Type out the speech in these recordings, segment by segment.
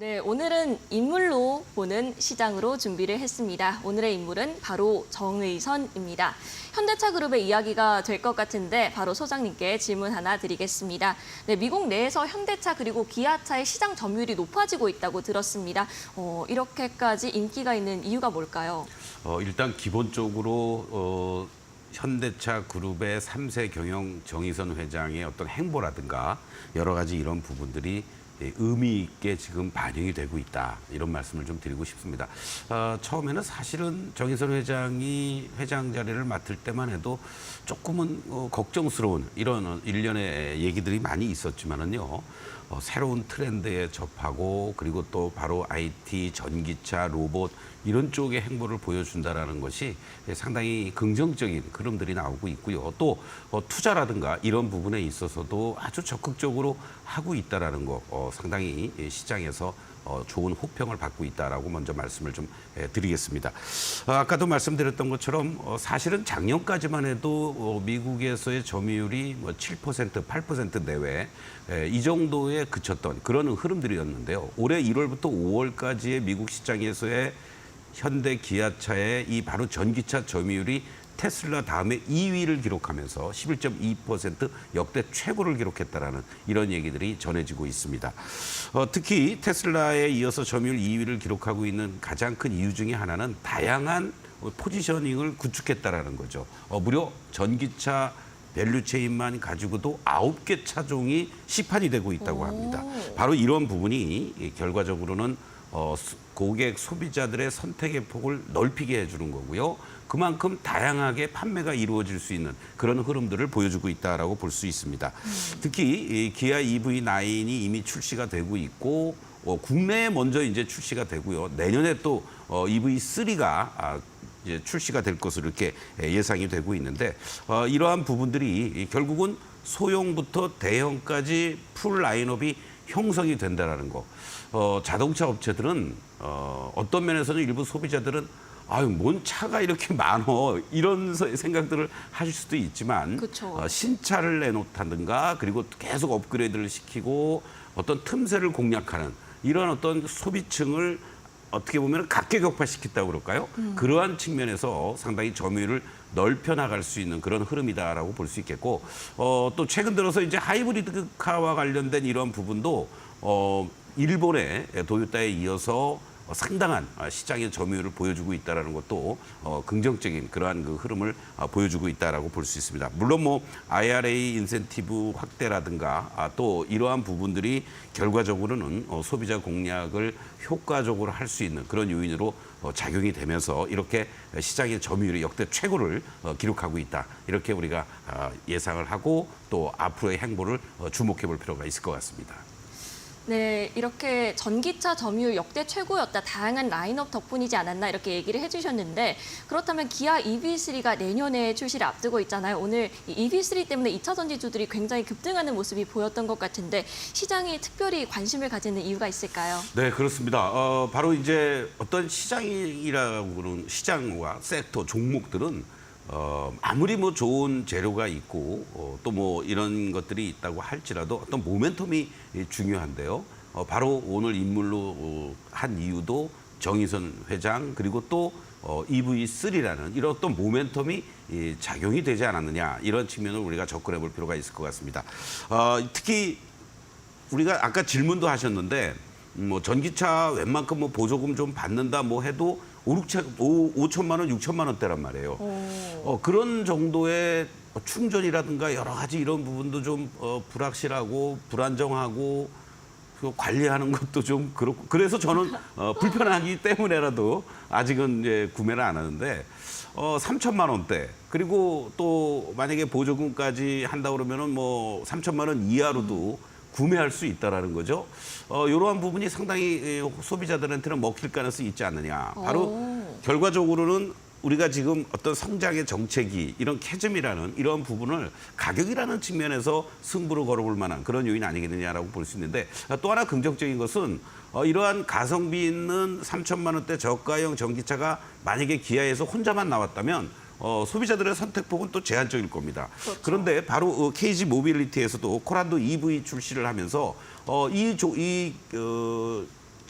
네, 오늘은 인물로 보는 시장으로 준비를 했습니다. 오늘의 인물은 바로 정의선입니다. 현대차 그룹의 이야기가 될 것 같은데 바로 소장님께 질문 하나 드리겠습니다. 네, 미국 내에서 현대차 그리고 기아차의 시장 점유율이 높아지고 있다고 들었습니다. 이렇게까지 인기가 있는 이유가 뭘까요? 일단 기본적으로 현대차 그룹의 3세 경영 정의선 회장의 어떤 행보라든가 여러 가지 이런 부분들이 의미 있게 지금 반영이 되고 있다. 이런 말씀을 좀 드리고 싶습니다. 처음에는 사실은 정의선 회장이 회장 자리를 맡을 때만 해도 조금은 걱정스러운 이런 일련의 얘기들이 많이 있었지만은요. 새로운 트렌드에 접하고 그리고 또 바로 IT, 전기차, 로봇 이런 쪽의 행보를 보여준다라는 것이 상당히 긍정적인 흐름들이 나오고 있고요. 또 투자라든가 이런 부분에 있어서도 아주 적극적으로 하고 있다라는 거 상당히 시장에서 좋은 호평을 받고 있다라고 먼저 말씀을 좀 드리겠습니다. 아까도 말씀드렸던 것처럼 사실은 작년까지만 해도 미국에서의 점유율이 7%, 8% 내외 이 정도에 그쳤던 그런 흐름들이었는데요. 올해 1월부터 5월까지의 미국 시장에서의 현대 기아차의 이 바로 전기차 점유율이 테슬라 다음에 2위를 기록하면서 11.2% 역대 최고를 기록했다라는 이런 얘기들이 전해지고 있습니다. 특히 테슬라에 이어서 점유율 2위를 기록하고 있는 가장 큰 이유 중에 하나는 다양한 포지셔닝을 구축했다라는 거죠. 무려 전기차 밸류체인만 가지고도 9개 차종이 시판이 되고 있다고 합니다. 바로 이런 부분이 결과적으로는 고객 소비자들의 선택의 폭을 넓히게 해주는 거고요. 그만큼 다양하게 판매가 이루어질 수 있는 그런 흐름들을 보여주고 있다라고 볼 수 있습니다. 특히 기아 EV9이 이미 출시가 되고 있고 국내에 먼저 이제 출시가 되고요. 내년에 또 EV3가 이제 출시가 될 것으로 이렇게 예상이 되고 있는데 이러한 부분들이 결국은 소형부터 대형까지 풀 라인업이 형성이 된다라는 거. 자동차 업체들은 어떤 면에서는 일부 소비자들은 아유, 뭔 차가 이렇게 많어 이런 생각들을 하실 수도 있지만 신차를 내놓다든가 그리고 계속 업그레이드를 시키고 어떤 틈새를 공략하는 이런 어떤 소비층을 어떻게 보면 각계격파시켰다고 그럴까요? 그러한 측면에서 상당히 점유율을 넓혀 나갈 수 있는 그런 흐름이다라고 볼 수 있겠고 또 최근 들어서 이제 하이브리드카와 관련된 이런 부분도 일본의 도요타에 이어서 상당한 시장의 점유율을 보여주고 있다는 것도 긍정적인 그러한 그 흐름을 보여주고 있다라고 볼 수 있습니다. 물론 뭐 IRA 인센티브 확대라든가 또 이러한 부분들이 결과적으로는 소비자 공략을 효과적으로 할 수 있는 그런 요인으로 작용이 되면서 이렇게 시장의 점유율이 역대 최고를 기록하고 있다. 이렇게 우리가 예상을 하고 또 앞으로의 행보를 주목해 볼 필요가 있을 것 같습니다. 네, 이렇게 전기차 점유율 역대 최고였다. 다양한 라인업 덕분이지 않았나 이렇게 얘기를 해주셨는데 그렇다면 기아 EV3가 내년에 출시를 앞두고 있잖아요. 오늘 이 EV3 때문에 2차 전지주들이 굉장히 급등하는 모습이 보였던 것 같은데 시장이 특별히 관심을 가지는 이유가 있을까요? 네, 그렇습니다. 바로 이제 어떤 시장이라고 그러는 시장과 섹터, 종목들은 아무리 뭐 좋은 재료가 있고 또 뭐 이런 것들이 있다고 할지라도 어떤 모멘텀이 중요한데요. 바로 오늘 인물로 한 이유도 정의선 회장 그리고 또 EV3라는 이런 어떤 모멘텀이 작용이 되지 않았느냐 이런 측면을 우리가 접근해 볼 필요가 있을 것 같습니다. 특히 우리가 아까 질문도 하셨는데 뭐 전기차 웬만큼 뭐 보조금 좀 받는다 뭐 해도 5천만 원, 6천만 원대란 말이에요. 그런 정도의 충전이라든가 여러 가지 이런 부분도 좀 불확실하고 불안정하고 관리하는 것도 좀 그렇고 그래서 저는 불편하기 때문에라도 아직은 이제 구매를 안 하는데 3천만 원대 그리고 또 만약에 보조금까지 한다 그러면은 뭐 3천만 원 이하로도 구매할 수 있다라는 거죠. 이러한 부분이 상당히 소비자들한테는 먹힐 가능성이 있지 않느냐. 바로 결과적으로는 우리가 지금 어떤 성장의 정책이 이런 캐즘이라는 이런 부분을 가격이라는 측면에서 승부를 걸어볼 만한 그런 요인 아니겠느냐라고 볼 수 있는데 또 하나 긍정적인 것은 이러한 가성비 있는 3천만 원대 저가형 전기차가 만약에 기아에서 혼자만 나왔다면 소비자들의 선택폭은 또 제한적일 겁니다. 그렇죠. 그런데 바로 KG 모빌리티에서도 코란도 EV 출시를 하면서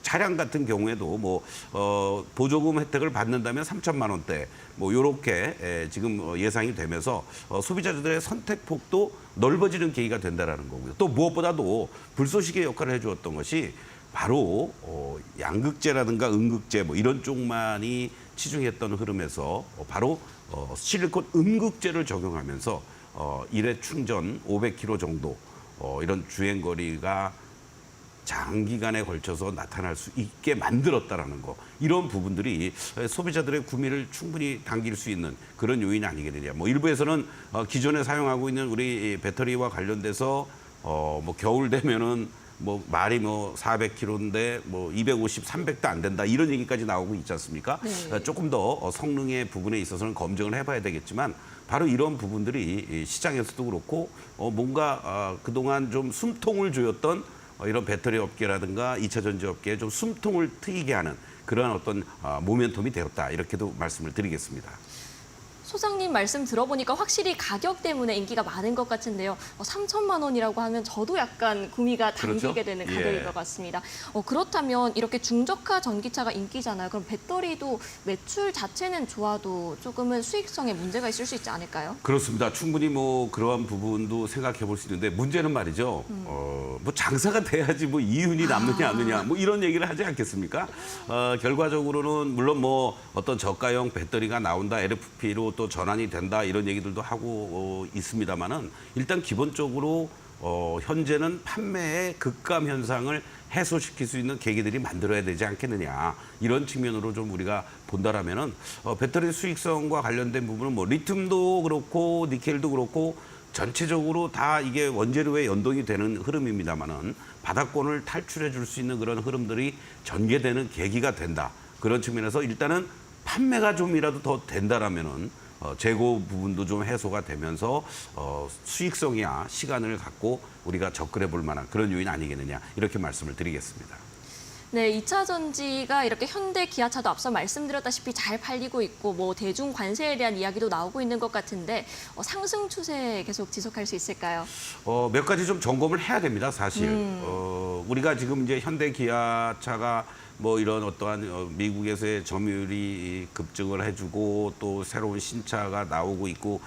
차량 같은 경우에도 뭐 보조금 혜택을 받는다면 3천만 원대 뭐 요렇게 지금 예상이 되면서 소비자들의 선택폭도 넓어지는 계기가 된다라는 거고요. 또 무엇보다도 불쏘시개 역할을 해주었던 것이 바로 양극재라든가 음극재 뭐 이런 쪽만이 치중했던 흐름에서 바로 실리콘 음극재를 적용하면서 일회 충전 500km 정도 이런 주행 거리가 장기간에 걸쳐서 나타날 수 있게 만들었다라는 거. 이런 부분들이 소비자들의 구매를 충분히 당길 수 있는 그런 요인이 아니겠느냐. 뭐 일부에서는 기존에 사용하고 있는 우리 배터리와 관련돼서 뭐 겨울 되면은 뭐 말이 뭐 400km인데 뭐 250, 300도 안 된다 이런 얘기까지 나오고 있지 않습니까? 네. 조금 더 성능의 부분에 있어서는 검증을 해봐야 되겠지만 바로 이런 부분들이 시장에서도 그렇고 뭔가 그동안 좀 숨통을 조였던 이런 배터리 업계라든가 2차 전지 업계에 좀 숨통을 트이게 하는 그러한 어떤 모멘텀이 되었다 이렇게도 말씀을 드리겠습니다. 소장님 말씀 들어보니까 확실히 가격 때문에 인기가 많은 것 같은데요. 3천만 원이라고 하면 저도 약간 구미가 당기게 그렇죠? 되는 가격일 예. 것 같습니다. 그렇다면 이렇게 중저가 전기차가 인기잖아요. 그럼 배터리도 매출 자체는 좋아도 조금은 수익성에 문제가 있을 수 있지 않을까요? 그렇습니다. 충분히 뭐 그러한 부분도 생각해 볼 수 있는데 문제는 말이죠. 뭐 장사가 돼야지 뭐 이윤이 남느냐 안 느냐 뭐 이런 얘기를 하지 않겠습니까? 결과적으로는 물론 뭐 어떤 저가형 배터리가 나온다 LFP로 또 전환이 된다 이런 얘기들도 하고 있습니다만은 일단 기본적으로 현재는 판매의 급감 현상을 해소시킬 수 있는 계기들이 만들어야 되지 않겠느냐 이런 측면으로 좀 우리가 본다라면은 배터리 수익성과 관련된 부분은 뭐 리튬도 그렇고 니켈도 그렇고 전체적으로 다 이게 원재료에 연동이 되는 흐름입니다만은 바닥권을 탈출해 줄 수 있는 그런 흐름들이 전개되는 계기가 된다 그런 측면에서 일단은 판매가 좀이라도 더 된다라면은 재고 부분도 좀 해소가 되면서 수익성이야 시간을 갖고 우리가 접근해 볼 만한 그런 요인 아니겠느냐 이렇게 말씀을 드리겠습니다. 네, 2차 전지가 이렇게 현대, 기아차도 앞서 말씀드렸다시피 잘 팔리고 있고 뭐 대중 관세에 대한 이야기도 나오고 있는 것 같은데 상승 추세 계속 지속할 수 있을까요? 몇 가지 좀 점검을 해야 됩니다, 사실. 우리가 지금 이제 현대 기아차가 뭐 이런 어떠한 미국에서의 점유율이 급증을 해주고 또 새로운 신차가 나오고 있고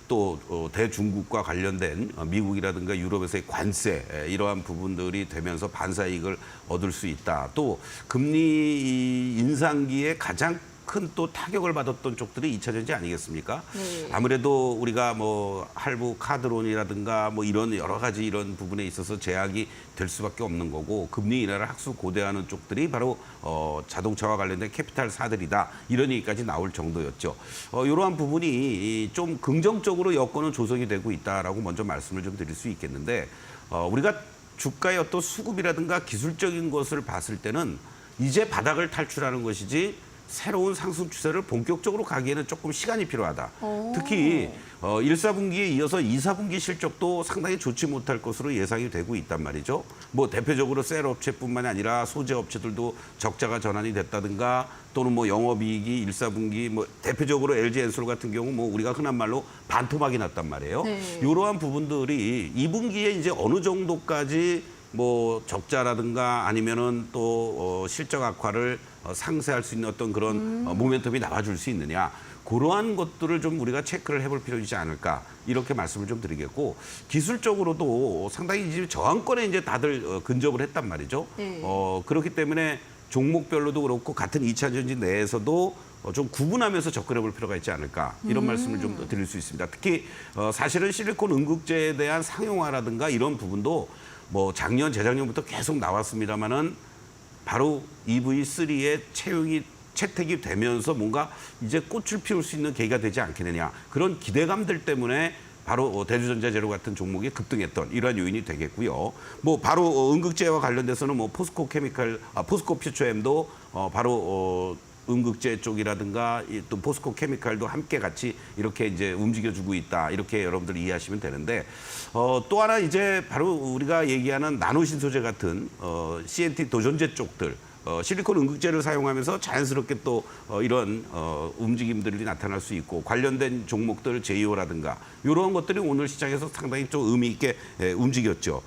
또 대중국과 관련된 미국이라든가 유럽에서의 관세 이러한 부분들이 되면서 반사이익을 얻을 수 있다. 또 금리 인상기에 가장 큰 또 타격을 받았던 쪽들이 2차 전지 아니겠습니까? 네. 아무래도 우리가 뭐 할부 카드론이라든가 뭐 이런 여러 가지 이런 부분에 있어서 제약이 될 수밖에 없는 거고 금리 인하를 학수 고대하는 쪽들이 바로 자동차와 관련된 캐피탈사들이다 이런 얘기까지 나올 정도였죠. 이러한 부분이 좀 긍정적으로 여건은 조성이 되고 있다라고 먼저 말씀을 좀 드릴 수 있겠는데 우리가 주가의 어떤 수급이라든가 기술적인 것을 봤을 때는 이제 바닥을 탈출하는 것이지 새로운 상승 추세를 본격적으로 가기에는 조금 시간이 필요하다. 특히 1, 4분기에 이어서 2, 4분기 실적도 상당히 좋지 못할 것으로 예상이 되고 있단 말이죠. 뭐 대표적으로 셀 업체뿐만 아니라 소재 업체들도 적자가 전환이 됐다든가 또는 뭐 영업이익이 1, 4분기 뭐 대표적으로 LG 엔솔 같은 경우 뭐 우리가 흔한 말로 반토막이 났단 말이에요. 네. 이러한 부분들이 2분기에 이제 어느 정도까지 뭐 적자라든가 아니면은 또 실적 악화를 상쇄할 수 있는 어떤 그런 모멘텀이 나와줄 수 있느냐 그러한 것들을 좀 우리가 체크를 해볼 필요가 있지 않을까 이렇게 말씀을 좀 드리겠고 기술적으로도 상당히 이제 저항권에 이제 다들 근접을 했단 말이죠. 네. 그렇기 때문에 종목별로도 그렇고 같은 2차 전지 내에서도 좀 구분하면서 접근해 볼 필요가 있지 않을까 이런 말씀을 좀 드릴 수 있습니다. 특히 사실은 실리콘 음극재에 대한 상용화라든가 이런 부분도 뭐 작년 재작년부터 계속 나왔습니다마는 바로 EV3의 채택이 되면서 뭔가 이제 꽃을 피울 수 있는 계기가 되지 않겠느냐 그런 기대감들 때문에 바로 대주전자재료 같은 종목이 급등했던 이러한 요인이 되겠고요. 뭐 바로 음극재와 관련돼서는 뭐 포스코 퓨처엠도 바로 음극재 쪽이라든가 또 포스코 케미칼도 함께 같이 이렇게 이제 움직여주고 있다 이렇게 여러분들 이해하시면 되는데 또 하나 이제 바로 우리가 얘기하는 나노 신소재 같은 CNT 도전제 쪽들 실리콘 응급제를 사용하면서 자연스럽게 또 이런 움직임들이 나타날 수 있고 관련된 종목들 제이오라든가 이런 것들이 오늘 시장에서 상당히 좀 의미 있게 움직였죠.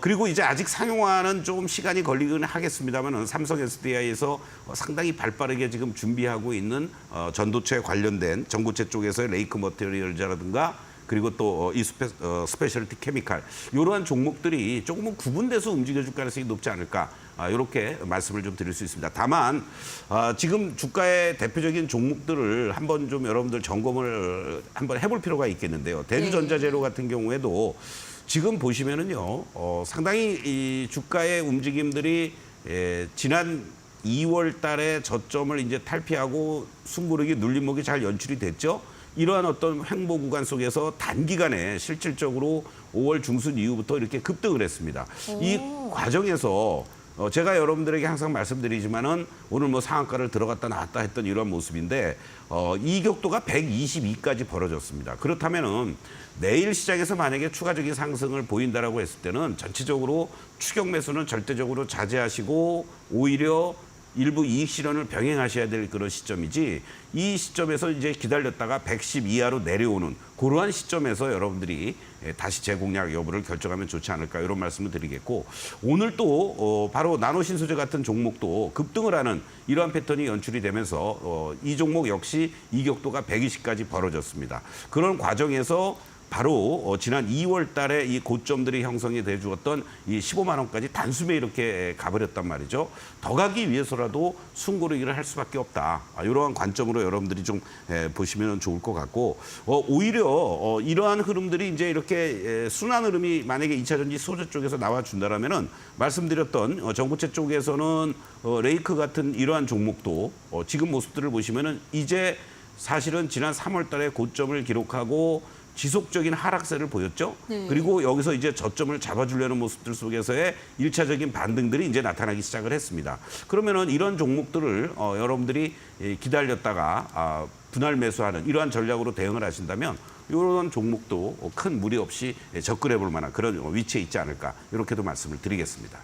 그리고 이제 아직 상용화는 좀 시간이 걸리긴 하겠습니다만은 삼성 SDI에서 상당히 발빠르게 지금 준비하고 있는 전도체 관련된 전고체 쪽에서의 레이크 머티리얼즈라든가 그리고 또 이 스페셜티 케미칼 이러한 종목들이 조금은 구분돼서 움직여줄 가능성이 높지 않을까 이렇게 말씀을 좀 드릴 수 있습니다. 다만 지금 주가의 대표적인 종목들을 한번 좀 여러분들 점검을 한번 해볼 필요가 있겠는데요. 대주전자재료 같은 경우에도 지금 보시면은요 상당히 이 주가의 움직임들이 지난 2월 달에 저점을 이제 탈피하고 숨고르기 눌림목이 잘 연출이 됐죠. 이러한 어떤 횡보 구간 속에서 단기간에 실질적으로 5월 중순 이후부터 이렇게 급등을 했습니다. 이 과정에서 제가 여러분들에게 항상 말씀드리지만은 오늘 뭐 상한가를 들어갔다 나왔다 했던 이런 모습인데 이 격도가 122까지 벌어졌습니다. 그렇다면은 내일 시장에서 만약에 추가적인 상승을 보인다라고 했을 때는 전체적으로 추격 매수는 절대적으로 자제하시고 오히려 일부 이익 실현을 병행하셔야 될 그런 시점이지 이 시점에서 이제 기다렸다가 110 이하로 내려오는 그러한 시점에서 여러분들이 다시 재공략 여부를 결정하면 좋지 않을까 이런 말씀을 드리겠고 오늘 또 바로 나노신소재 같은 종목도 급등을 하는 이러한 패턴이 연출이 되면서 이 종목 역시 이격도가 120까지 벌어졌습니다. 그런 과정에서 바로 지난 2월 달에 이 고점들이 형성이 돼 주었던 이 15만 원까지 단숨에 이렇게 가버렸단 말이죠. 더 가기 위해서라도 숨고르기를 할 수밖에 없다. 이러한 관점으로 여러분들이 좀 보시면 좋을 것 같고 오히려 이러한 흐름들이 이제 이렇게 순환 흐름이 만약에 2차 전지 소재 쪽에서 나와준다라면은 말씀드렸던 전고체 쪽에서는 레이크 같은 이러한 종목도 지금 모습들을 보시면은 이제 사실은 지난 3월 달에 고점을 기록하고 지속적인 하락세를 보였죠. 네. 그리고 여기서 이제 저점을 잡아주려는 모습들 속에서의 1차적인 반등들이 이제 나타나기 시작을 했습니다. 그러면은 이런 종목들을 여러분들이 기다렸다가 분할 매수하는 이러한 전략으로 대응을 하신다면 이런 종목도 큰 무리 없이 접근해 볼 만한 그런 위치에 있지 않을까 이렇게도 말씀을 드리겠습니다.